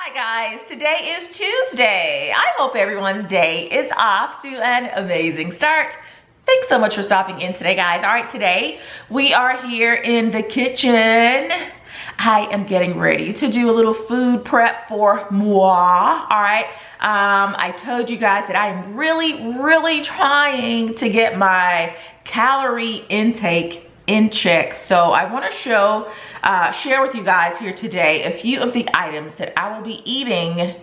Hi guys, today is Tuesday. I hope everyone's day is off to an amazing start. Thanks so much for stopping in today, guys. All right, today we are here in the kitchen. I am getting ready to do a little food prep for moi. All right, I told you guys that I am really trying to get my calorie intake in check. So I want to share with you guys here today a few of the items that I will be eating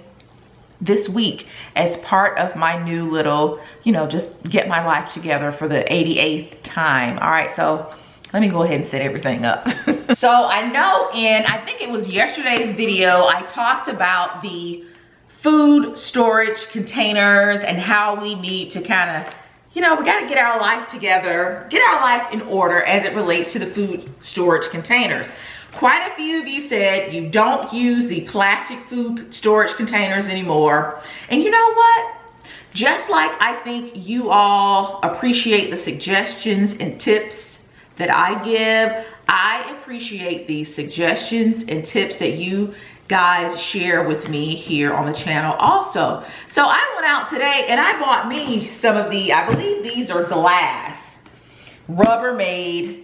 this week as part of my new little, just get my life together for the 88th time. All right, so let me go ahead and set everything up. So I know I think it was yesterday's video, I talked about the food storage containers and how we need to kind of, we got to get our life together, get our life in order as it relates to the food storage containers. Quite a few of you said you don't use the plastic food storage containers anymore. And you know what? Just like I think you all appreciate the suggestions and tips that I give, I appreciate the suggestions and tips that you guys share with me here on the channel also. So I went out today and I bought me some of I believe these are glass, Rubbermaid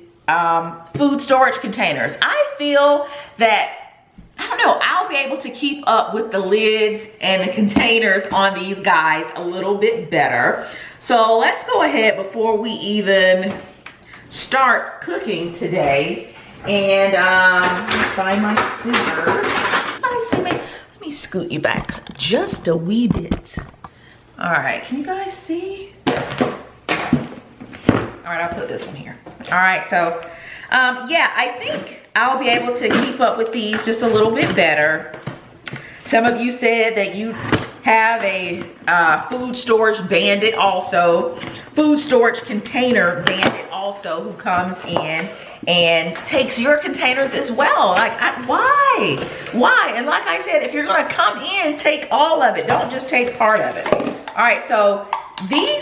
food storage containers. I feel that, I don't know, I'll be able to keep up with the lids and the containers on these guys a little bit better. So let's go ahead before we even start cooking today and find my scissors. Let me scoot you back just a wee bit. All right, can you guys see? All right, I'll put this one here. All right, so yeah, I think I'll be able to keep up with these just a little bit better. Some of you said that you have a food storage bandit also, food storage container bandit also, who comes in and takes your containers as well. Like, why? And like I said, if you're gonna come in, take all of it. Don't just take part of it. All right, so they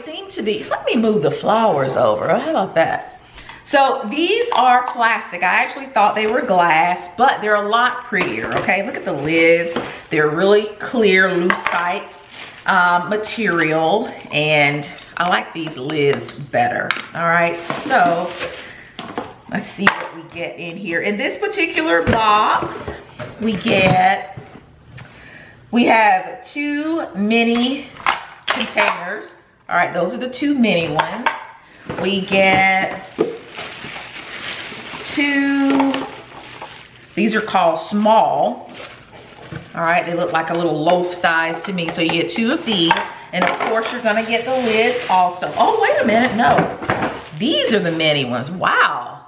seem to be, let me move the flowers over. How about that? So these are plastic. I actually thought they were glass, but they're a lot prettier, okay? Look at the lids. They're really clear, lucite material, and I like these lids better. All right, so let's see what we get in here. In this particular box, we have 2 mini containers. All right, those are the 2 mini ones. We get 2, these are called small. All right, they look like a little loaf size to me. So you get 2 of these, and of course you're gonna get the lids also. Oh, wait a minute, no. These are the mini ones, wow.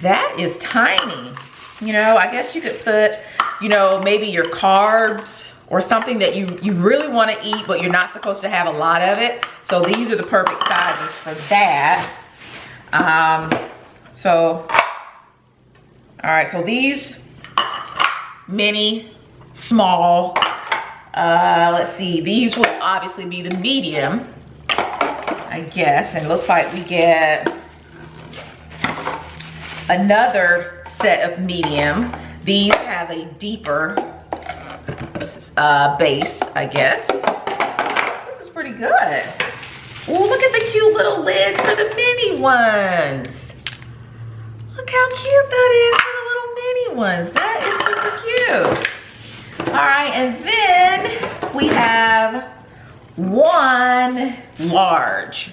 That is tiny. I guess you could put, maybe your carbs or something that you really wanna eat, but you're not supposed to have a lot of it. So these are the perfect sizes for that. So, all right, so these mini, small, let's see, these will obviously be the medium, I guess. And it looks like we get another set of medium. These have a deeper base, I guess. This is pretty good. Oh, look at the cute little lids for the mini ones. Look how cute that is for the little mini ones. That is super cute. All right, and then we have 1 large.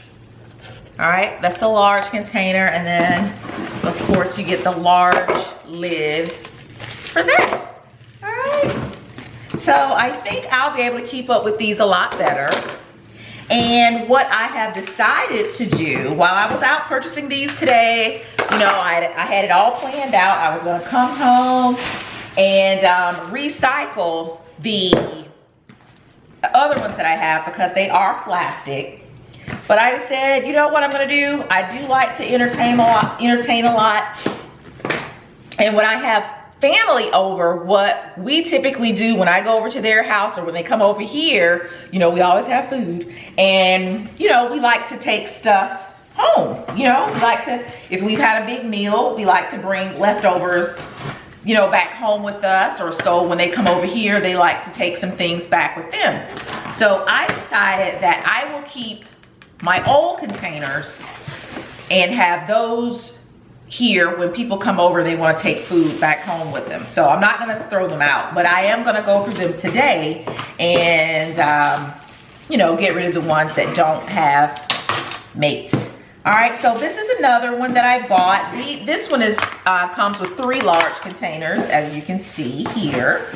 All right, that's the large container, and then of course you get the large lid for that. All right, so I think I'll be able to keep up with these a lot better. And what I have decided to do while I was out purchasing these today, I had it all planned out. I was gonna come home and recycle the other ones that I have because they are plastic. But I said, you know what I'm gonna do? I do like to entertain a lot. And when I have family over, what we typically do when I go over to their house or when they come over here, we always have food, and we like to take stuff home. We like to, if we've had a big meal, we like to bring leftovers you know, back home with us, or so when they come over here, they like to take some things back with them. So I decided that I will keep my old containers and have those here when people come over, they want to take food back home with them. So I'm not going to throw them out, but I am going to go through them today and, you know, get rid of the ones that don't have mates. All right, so this is another one that I bought. This one is comes with 3 large containers, as you can see here.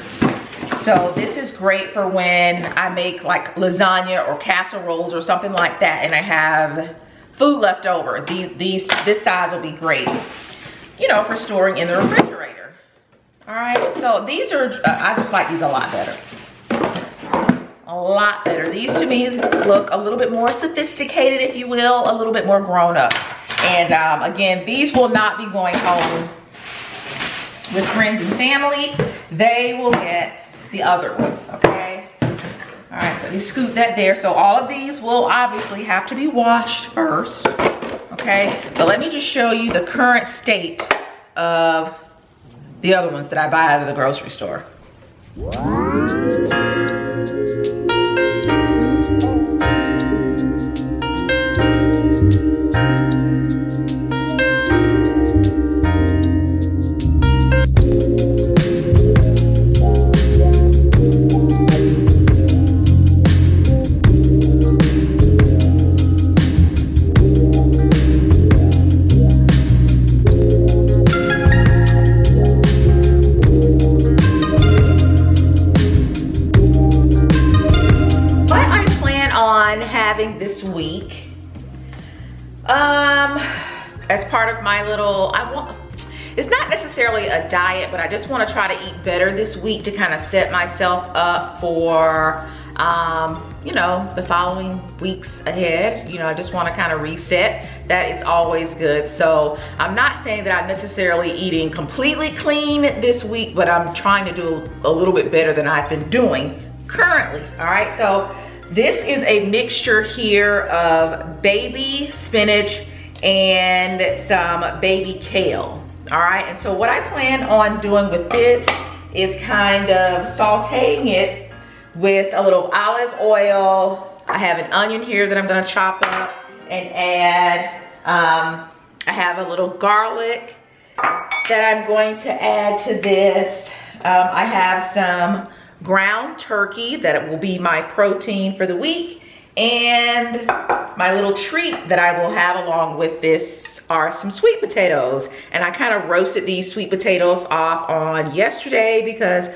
So this is great for when I make like lasagna or casseroles or something like that, and I have food left over. This size will be great, you know, for storing in the refrigerator. All right, so these are, I just like these a lot better. A lot better. These to me look a little bit more sophisticated, if you will, a little bit more grown up. And again, these will not be going home with friends and family. They will get the other ones, okay? All right, so you scoot that there. So all of these will obviously have to be washed first, okay? But let me just show you the current state of the other ones that I buy out of the grocery store. This week, as part of my little, it's not necessarily a diet, but I just want to try to eat better this week to kind of set myself up for, you know, the following weeks ahead. You know, I just want to kind of reset. That is always good. So I'm not saying that I'm necessarily eating completely clean this week, but I'm trying to do a little bit better than I've been doing currently. All right, so this is a mixture here of baby spinach and some baby kale. All right, and so what I plan on doing with this is kind of sauteing it with a little olive oil. I have an onion here that I'm gonna chop up and add. I have a little garlic that I'm going to add to this. I have some ground turkey that will be my protein for the week, and my little treat that I will have along with this are some sweet potatoes. And I kind of roasted these sweet potatoes off on yesterday because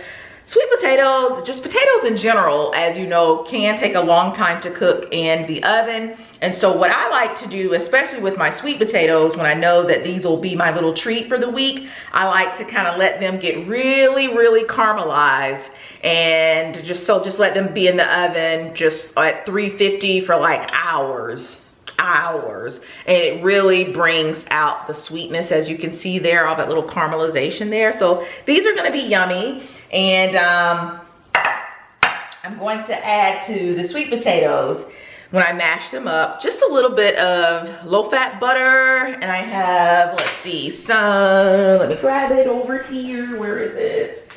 sweet potatoes, just potatoes in general, as you know, can take a long time to cook in the oven. And so what I like to do, especially with my sweet potatoes, when I know that these will be my little treat for the week, I like to kind of let them get really, really caramelized, and just let them be in the oven just at 350 for like hours. And it really brings out the sweetness, as you can see there, all that little caramelization there. So these are going to be yummy. And I'm going to add to the sweet potatoes, when I mash them up, just a little bit of low-fat butter. And I have, let's see, let me grab it over here. Where is it?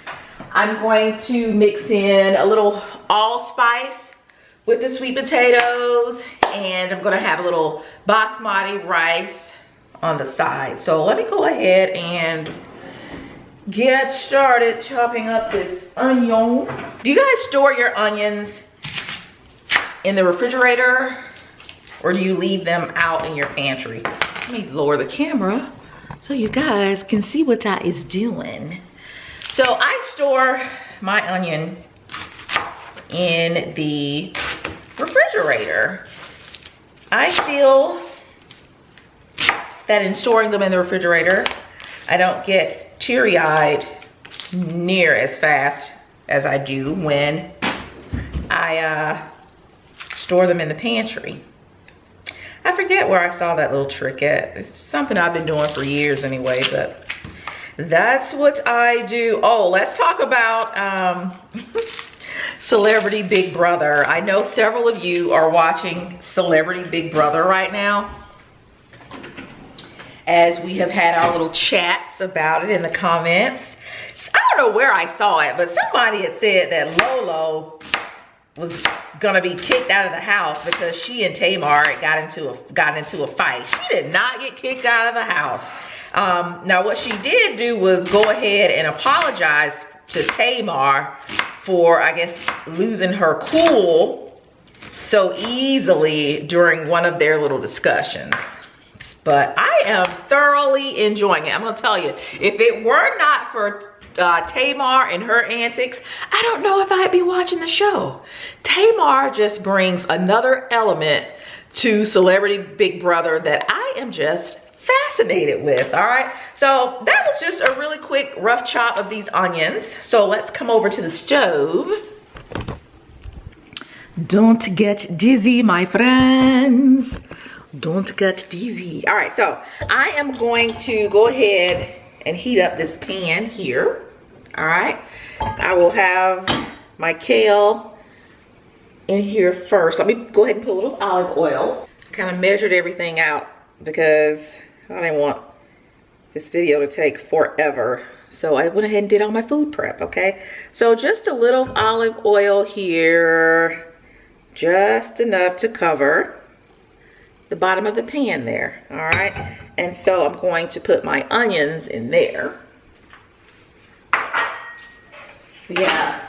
I'm going to mix in a little allspice with the sweet potatoes, and I'm gonna have a little basmati rice on the side. So let me go ahead and get started chopping up this onion. Do you guys store your onions in the refrigerator, or do you leave them out in your pantry? Let me lower the camera so you guys can see what I is doing. So I store my onion in the refrigerator. I feel that in storing them in the refrigerator, I don't get teary-eyed near as fast as I do when I store them in the pantry. I forget where I saw that little trick at. It's something I've been doing for years anyway, but that's what I do. Oh, let's talk about Celebrity Big Brother. I know several of you are watching Celebrity Big Brother right now, as we have had our little chats about it in the comments. I don't know where I saw it, but somebody had said that Lolo was gonna be kicked out of the house because she and Tamar got into a fight. She did not get kicked out of the house. Now what she did do was go ahead and apologize to Tamar for, I guess, losing her cool so easily during one of their little discussions. But I am thoroughly enjoying it. I'm gonna tell you, if it were not for Tamar and her antics, I don't know if I'd be watching the show. Tamar just brings another element to Celebrity Big Brother that I am just fascinated with. All right, so that was just a really quick rough chop of these onions. So let's come over to the stove. Don't get dizzy, my friends. Don't get dizzy. All right, so I am going to go ahead and heat up this pan here. All right, I will have my kale in here first. Let me go ahead and put a little olive oil. Kind of measured everything out because I didn't want this video to take forever. So I went ahead and did all my food prep, okay? So just a little olive oil here, just enough to cover the bottom of the pan there, all right? And so I'm going to put my onions in there. Yeah.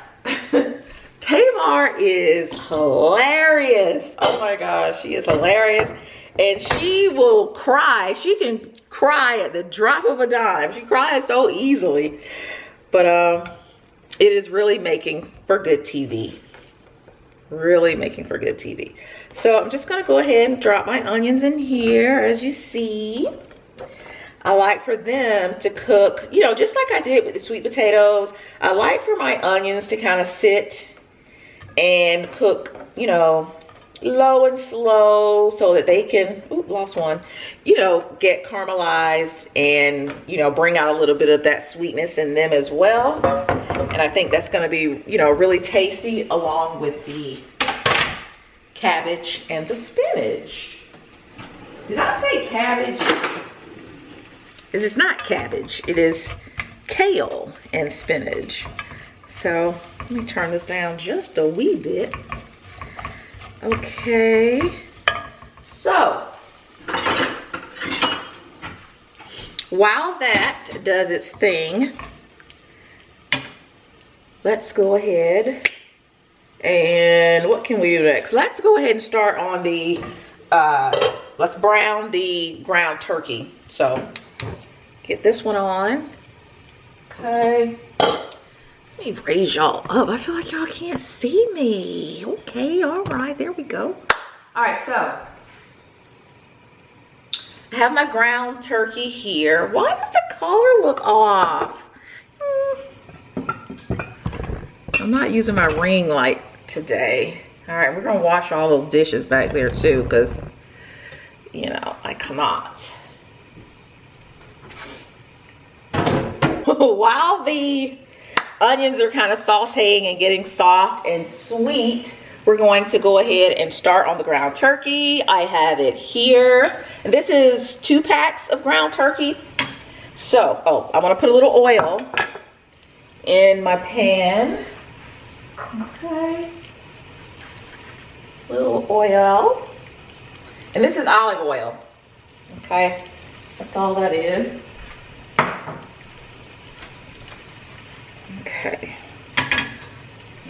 Tamar is hilarious. Oh my gosh, she is hilarious. And she will cry. She can cry at the drop of a dime. She cries so easily. But it is really making for good TV. Really making for good TV. So I'm just gonna go ahead and drop my onions in here, as you see. I like for them to cook, you know, just like I did with the sweet potatoes. I like for my onions to kind of sit and cook, you know, low and slow so that they can, ooh, lost one, you know, get caramelized and, you know, bring out a little bit of that sweetness in them as well. And I think that's going to be, you know, really tasty along with the cabbage and the spinach. Did I say cabbage? It is not cabbage. It is kale and spinach. So let me turn this down just a wee bit. Okay. So while that does its thing, let's go ahead and what can we do next? Let's go ahead and start on the, let's brown the ground turkey. So get this one on. Okay. Let me raise y'all up. I feel like y'all can't see me. Okay, all right, there we go. All right, so I have my ground turkey here. Why does the color look off? I'm not using my ring light today. All right, we're gonna wash all those dishes back there too, because, you know, I cannot. While the onions are kind of sauteing and getting soft and sweet, we're going to go ahead and start on the ground turkey. I have it here. And this is 2 packs of ground turkey. So, oh, I want to put a little oil in my pan. Okay. Little oil. And this is olive oil. Okay. That's all that is. Okay.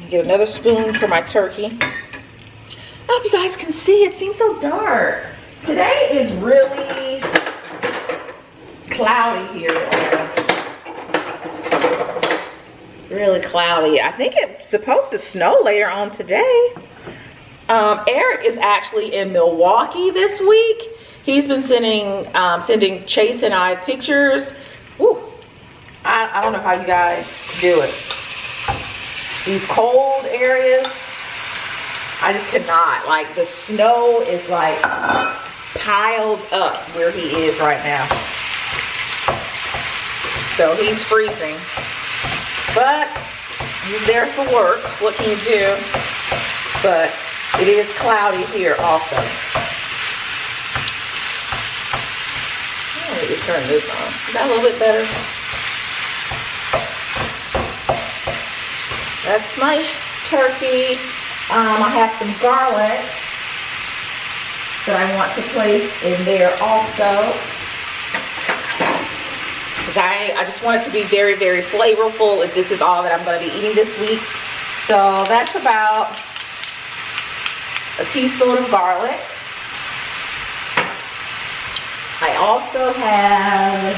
Get another spoon for my turkey. I don't know if you guys can see, it seems so dark. Today is really cloudy here. Really cloudy. I think it's supposed to snow later on today. Eric is actually in Milwaukee this week. He's been sending Chase and I pictures. Woo. I don't know how you guys do it. These cold areas, I just cannot. Like, the snow is like piled up where he is right now. So he's freezing. But he's there for work. What can you do? But it is cloudy here also. I need to turn this on. Is that a little bit better? that's my turkey. I have some garlic that I want to place in there also. Because I just want it to be very, very flavorful if this is all that I'm going to be eating this week. So that's about a teaspoon of garlic. I also have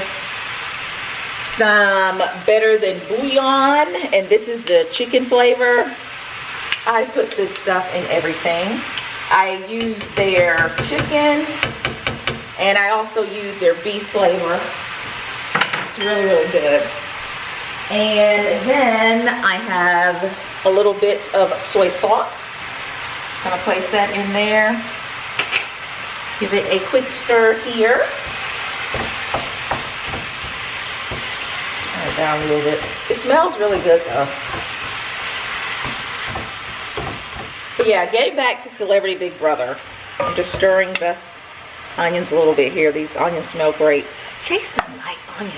some Better Than bouillon, and this is the chicken flavor. I put this stuff in everything. I use their chicken, and I also use their beef flavor. It's really, really good. And then I have a little bit of soy sauce. I'm gonna place that in there. Give it a quick stir here. Turn it down a little bit. It smells really good though. But yeah, getting back to Celebrity Big Brother. I'm just stirring the onions a little bit here. These onions smell great. Chase doesn't like onions.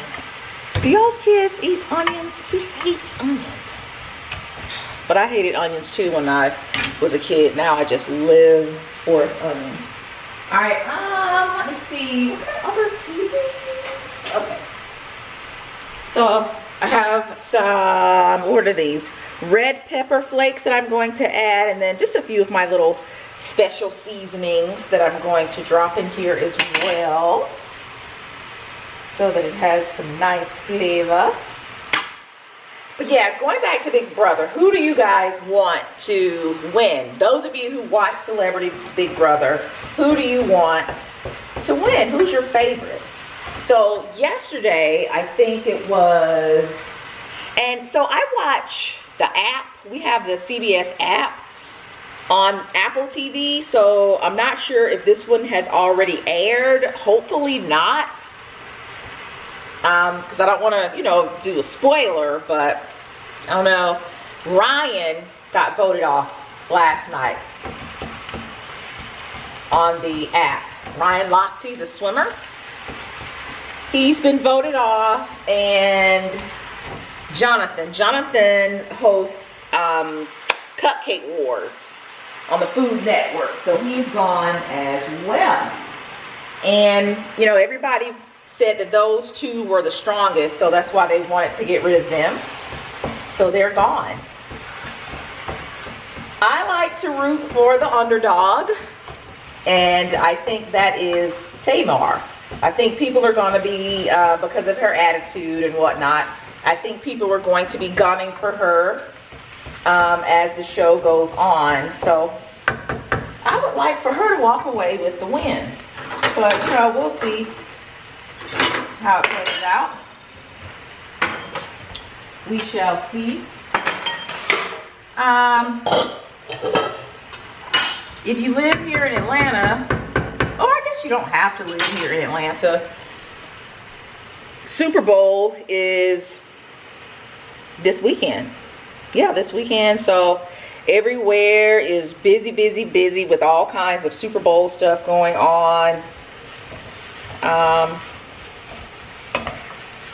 Do y'all's kids eat onions? He hates onions. But I hated onions too when I was a kid. Now I just live for onions. Alright, let me see. What other seasonings? Okay. So I have some, what are these? Red pepper flakes that I'm going to add, and then just a few of my little special seasonings that I'm going to drop in here as well, so that it has some nice flavor. But yeah, going back to Big Brother, who do you guys want to win? Those of you who watch Celebrity Big Brother, who do you want to win? Who's your favorite? So yesterday, I think it was, and so I watch the app. We have the CBS app on Apple TV, so I'm not sure if this one has already aired. Hopefully not. Because I don't want to, you know, do a spoiler, but I don't know. Ryan got voted off last night on the app. Ryan Lochte, the swimmer. He's been voted off, and Jonathan hosts Cupcake Wars on the Food Network, so he's gone as well. And, you know, everybody said that those two were the strongest, so that's why they wanted to get rid of them. So they're gone. I like to root for the underdog, and I think that is Tamar. I think people are going to be, because of her attitude and whatnot, I think people are going to be gunning for her as the show goes on. So I would like for her to walk away with the win. But, you know, we'll see how it plays out. We shall see. If you live here in Atlanta, or I guess you don't have to live here in Atlanta, Super Bowl is this weekend. Yeah, this weekend. So everywhere is busy, busy, busy with all kinds of Super Bowl stuff going on.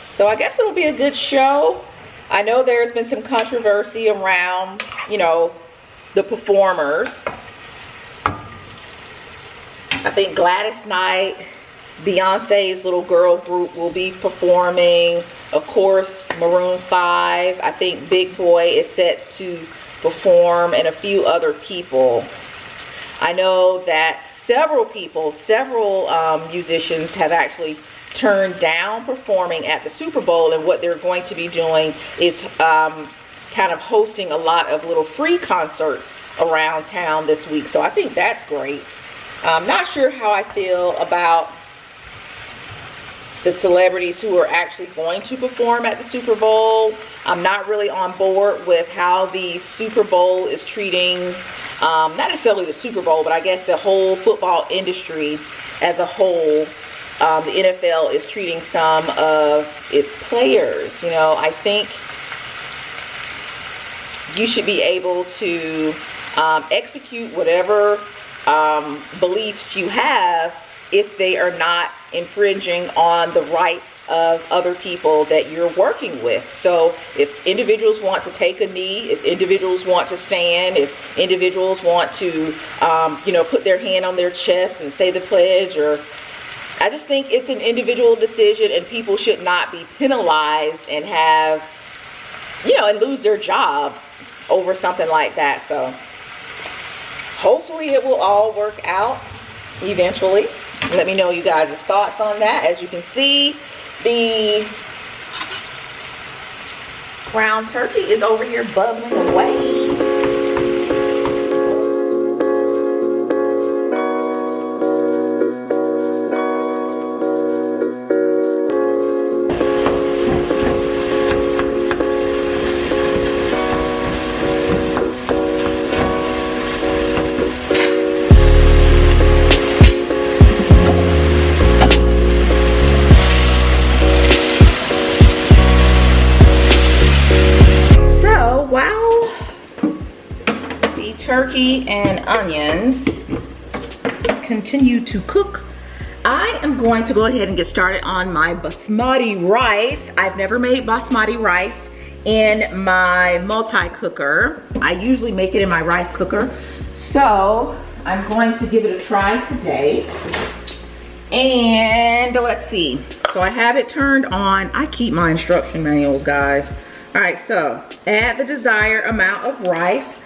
So I guess it'll be a good show. I know there's been some controversy around, you know, the performers. I think Gladys Knight, Beyonce's little girl group, will be performing. Of course, Maroon 5. I think Big Boy is set to perform, and a few other people. I know that several musicians have actually turned down performing at the Super Bowl, and what they're going to be doing is kind of hosting a lot of little free concerts around town this week. So I think that's great. I'm not sure how I feel about the celebrities who are actually going to perform at the Super Bowl. I'm not really on board with how the Super Bowl is treating, not necessarily the Super Bowl, but I guess the whole football industry as a whole. The NFL is treating some of its players. You know, I think you should be able to execute whatever beliefs you have if they are not infringing on the rights of other people that you're working with. So if individuals want to take a knee, if individuals want to stand, if individuals want to, you know, put their hand on their chest and say the pledge, or I just think it's an individual decision, and people should not be penalized and have, you know, and lose their job over something like that. So hopefully it will all work out eventually. Let me know you guys' thoughts on that. As you can see, the ground turkey is over here bubbling away. Turkey and onions continue to cook, I am going to go ahead and get started on my basmati rice. I've never made basmati rice in my multi-cooker. I usually make it in my rice cooker. So I'm going to give it a try today. And let's see. So I have it turned on. I keep my instruction manuals, guys. All right, so add the desired amount of rice.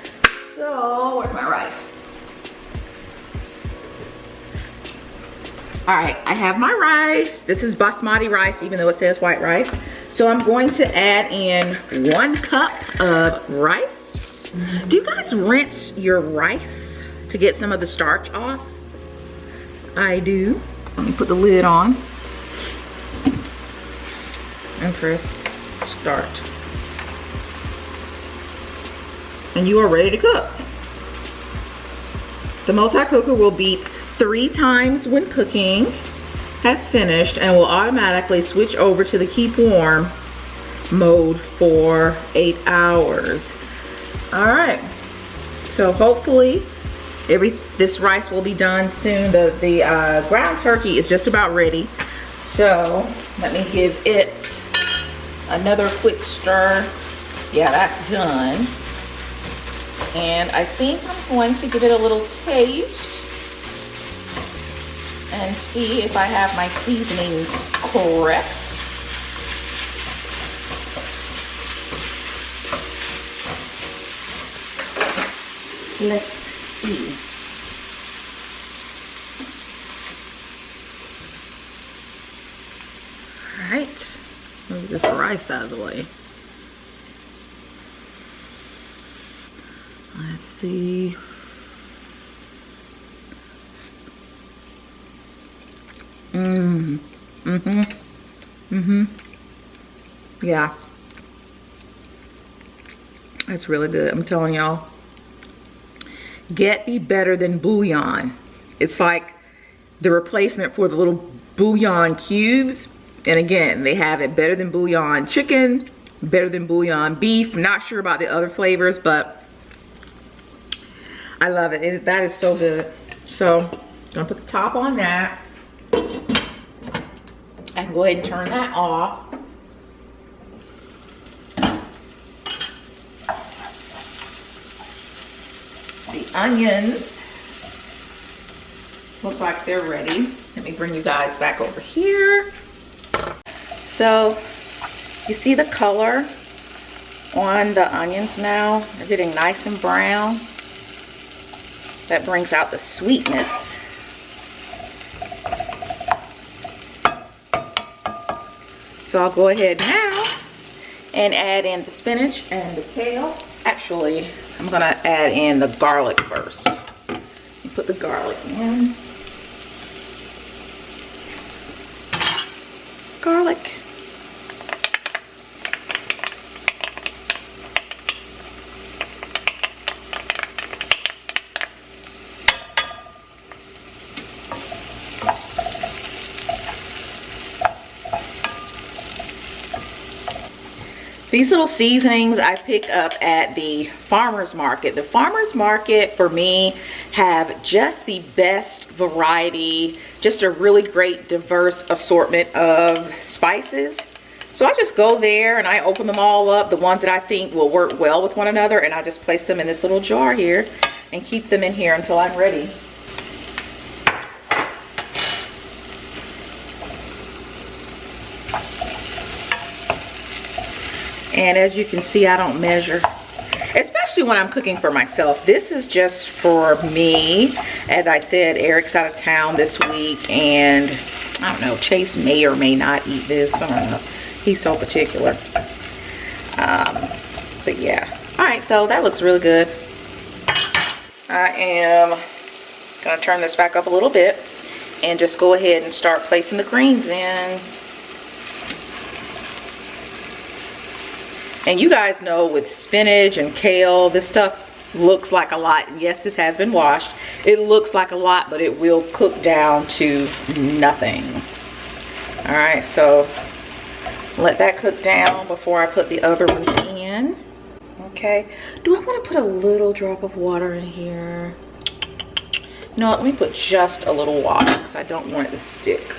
So, where's my rice? All right, I have my rice. This is basmati rice, even though it says white rice. So I'm going to add in 1 cup of rice. Do you guys rinse your rice to get some of the starch off? I do. Let me put the lid on and press start. And you are ready to cook. The multi-cooker will beep 3 times when cooking has finished and will automatically switch over to the keep warm mode for 8 hours. All right, so hopefully this rice will be done soon. The ground turkey is just about ready. So let me give it another quick stir. Yeah, that's done. And I think I'm going to give it a little taste and see if I have my seasonings correct. Let's see. All right, move this rice out of the way. Let's see. Yeah. It's really good. I'm telling y'all. Get the better than bouillon. It's like the replacement for the little bouillon cubes. And again, they have it better than bouillon chicken, better than bouillon beef. I'm not sure about the other flavors, but I love it. That is so good. So I'm gonna put the top on that and go ahead and turn that off. The onions look like they're ready. Let me bring you guys back over here. So you see the color on the onions now? They're getting nice and brown. That brings out the sweetness. So I'll go ahead now and add in the spinach and the kale. Actually, I'm gonna add in the garlic first. Put the garlic in. Garlic. These little seasonings I picked up at the farmer's market. The farmer's market for me have just the best variety, just a really great diverse assortment of spices. So I just go there and I open them all up, the ones that I think will work well with one another, and I just place them in this little jar here and keep them in here until I'm ready. And as you can see, I don't measure, especially when I'm cooking for myself. This is just for me. As I said, Eric's out of town this week, and I don't know, Chase may or may not eat this. I don't know. He's so particular. But yeah. All right, so that looks really good. I am gonna turn this back up a little bit and just go ahead and start placing the greens in. And you guys know with spinach and kale, this stuff looks like a lot. Yes, this has been washed. It looks like a lot, but it will cook down to nothing. All right, so let that cook down before I put the other ones in. Okay, do I want to put a little drop of water in here? No, let me put just a little water because I don't want it to stick.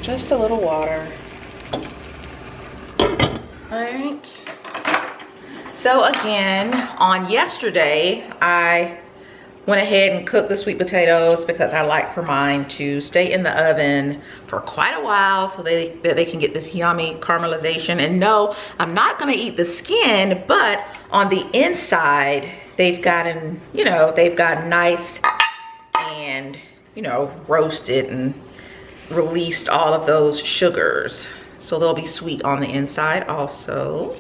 Just a little water. Right. So again, on yesterday, I went ahead and cooked the sweet potatoes because I like for mine to stay in the oven for quite a while so that they can get this yummy caramelization. And no, I'm not gonna eat the skin, but on the inside, they've gotten, you know, they've gotten nice and, you know, roasted and released all of those sugars. So they'll be sweet on the inside also.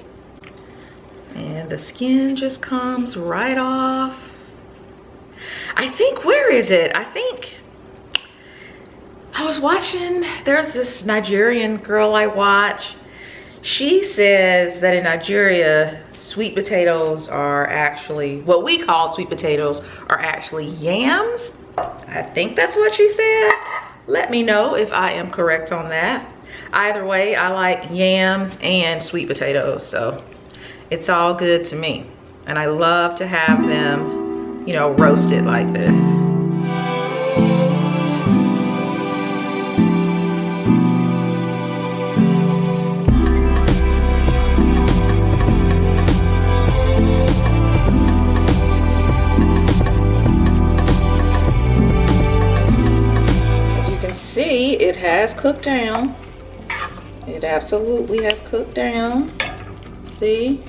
And the skin just comes right off. I think, where is it? I think I was watching, there's this Nigerian girl I watch. She says that in Nigeria, sweet potatoes are actually, what we call sweet potatoes are actually yams. I think that's what she said. Let me know if I am correct on that. Either way, I like yams and sweet potatoes, so it's all good to me. And I love to have them, you know, roasted like this. As you can see, it has cooked down. It absolutely has cooked down. See?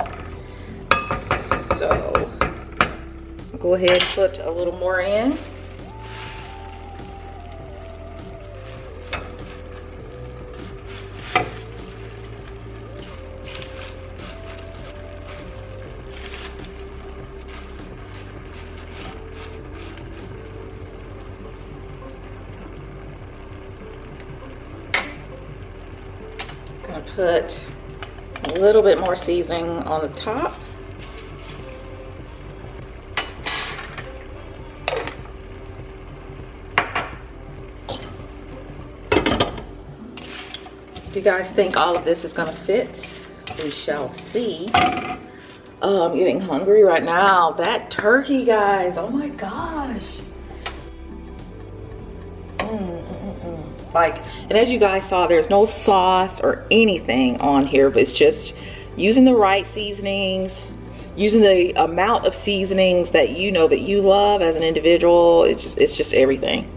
So, go ahead and put a little more in. Gonna put a little bit more seasoning on the top. Do you guys think all of this is gonna fit? We shall see. Oh, I'm getting hungry right now. That turkey, guys, oh my gosh. Like, and as you guys saw, there's no sauce or anything on here, but it's just using the right seasonings, using the amount of seasonings that you know that you love as an individual. It's just everything.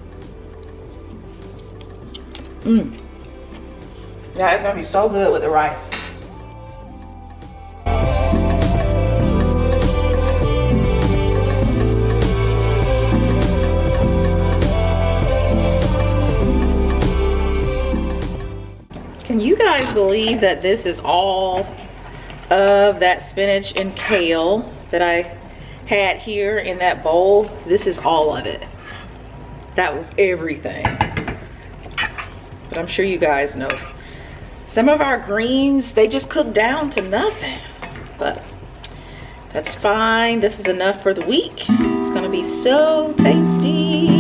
Yeah, it's gonna be so good with the rice. Can you guys believe that this is all of that spinach and kale that I had here in that bowl? This is all of it. That was everything. But I'm sure you guys know some of our greens, they just cook down to nothing. But that's fine. This is enough for the week. It's gonna be so tasty.